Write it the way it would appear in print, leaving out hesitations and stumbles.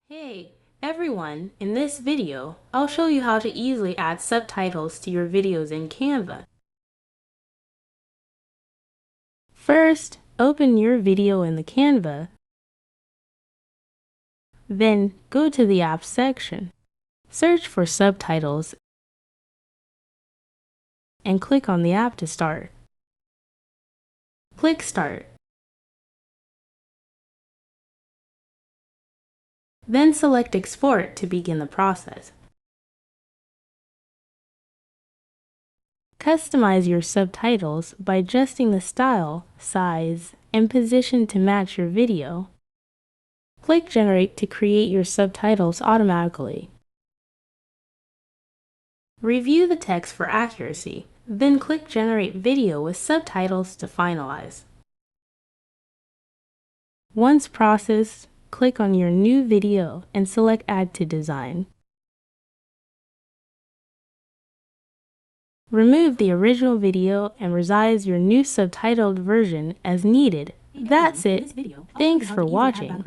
Hey everyone, in this video, I'll show you how to easily add subtitles to your videos in Canva. First, open your video in the Canva. Then go to the Apps section. Search for Subtitles and click on the app to start. Click Start. Then select Export to begin the process. Customize your subtitles by adjusting the style, size, and position to match your video. Click Generate to create your subtitles automatically. Review the text for accuracy, then click Generate Video with Subtitles to finalize. Once processed, click on your new video and select Add to Design. Remove the original video and resize your new subtitled version as needed. That's it. Thanks for watching.